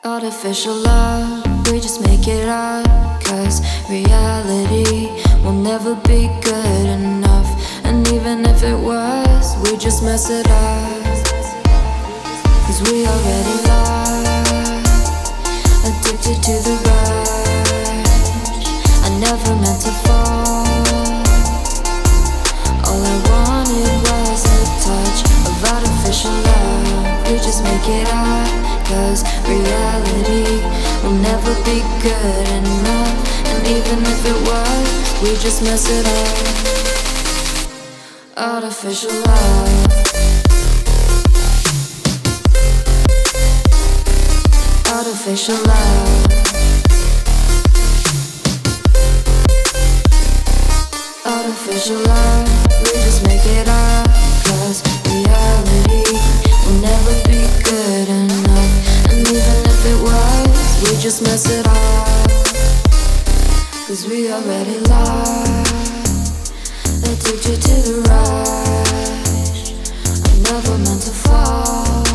Artificial love, we just make it up. Cause reality will never be good enough. And even if it was, we just mess it up. Cause we already lost, addicted to the rush. I never meant to fall. All I wanted was a touch of artificial love. We just make it up. Cause reality will never be good enough. And even if it was, we just mess it up. Artificial love. Artificial love. Artificial love. We just make it up. Cause reality will never be good enough. And even if it was, we just mess it up. Cause we already lost, addicted to the rush. I never meant to fall.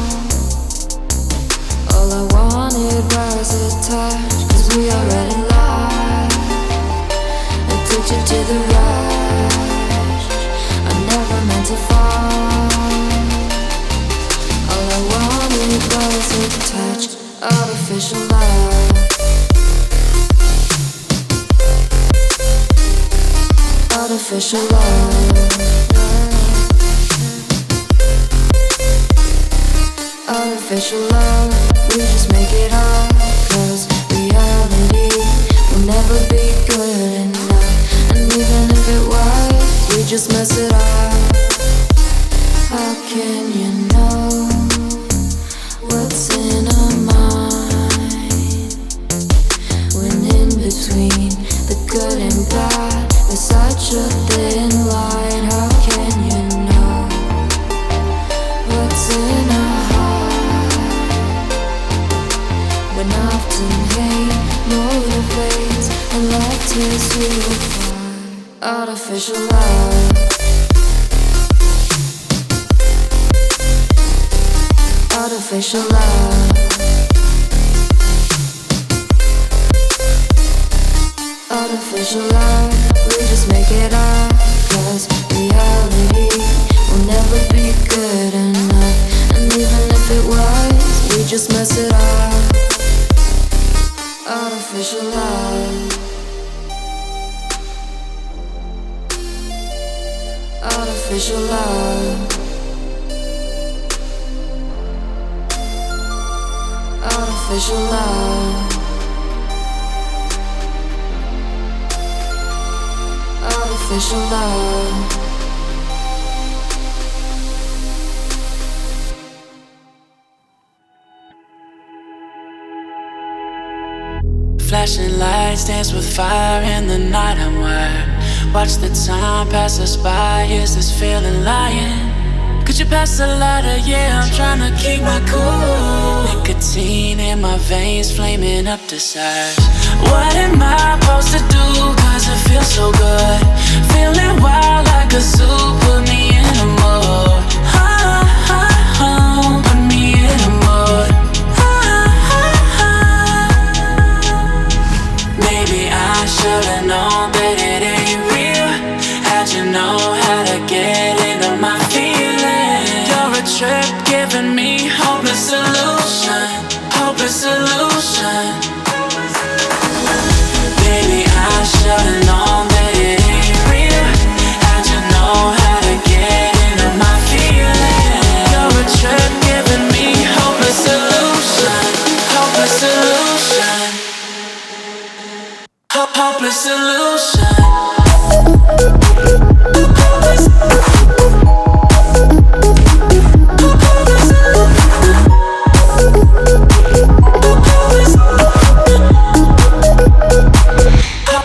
All I wanted was a touch. Cause we already lost, addicted to the rush. I never meant to fall. All I wanted was a touch. Artificial love. Artificial love. Artificial love. We just make it up. Cause reality will never be good enough. And even if it was, we just mess it up. How can you know what's in our mind when in between the good and bad there's such a thin line? How can you know what's in our heart when often hate motivates and love tears you apart? Artificial love. Artificial love. Artificial love. We just make it up. Cause reality will never be good enough. And even if it was, we just mess it up. Artificial love. Artificial love. Artificial love. Artificial love. Flashing lights dance with fire in the night. I'm wired. Watch the time pass us by. Is this feeling lying? Could you pass the lighter? Yeah, I'm tryna keep my cool. Nicotine in my veins, flaming up desires. What am I supposed to do? Cause it feels so good. Feeling wild like a zoo, put me in a mood. Put me in a mood. Maybe I should've known that it ain't real. How'd you know how to get into my feelings? You're a trip giving me hopeless solution. Hopeless solution. Baby, I should've known that it ain't real. How'd you know how to get into my feelings? You're a trip giving me hopeless solution. Hopeless solution. Hopeless solution.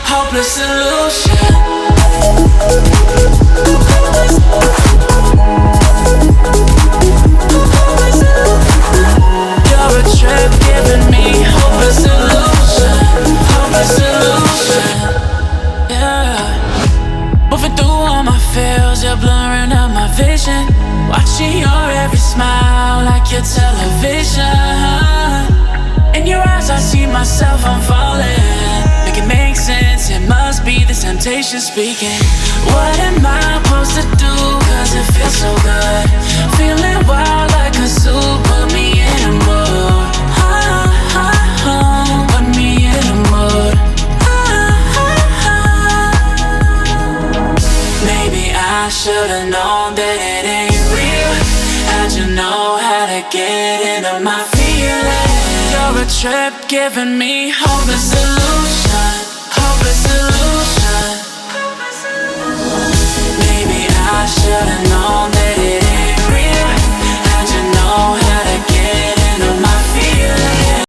Hopeless solution. You're a trip giving me hopeless solution. Hopeless solution. Yeah. Moving through all my feels, you're blowing myself, I'm falling. Make it make sense, it must be the temptation speaking. What am I supposed to do? Cause it feels so good. Feeling wild like a zoo, put me in a mood. Put me in a mood. Maybe I should've known that it ain't real. How'd you know how to get into my feelings? You're a trip giving me hope and solution. Hope and solution. Maybe I should've known that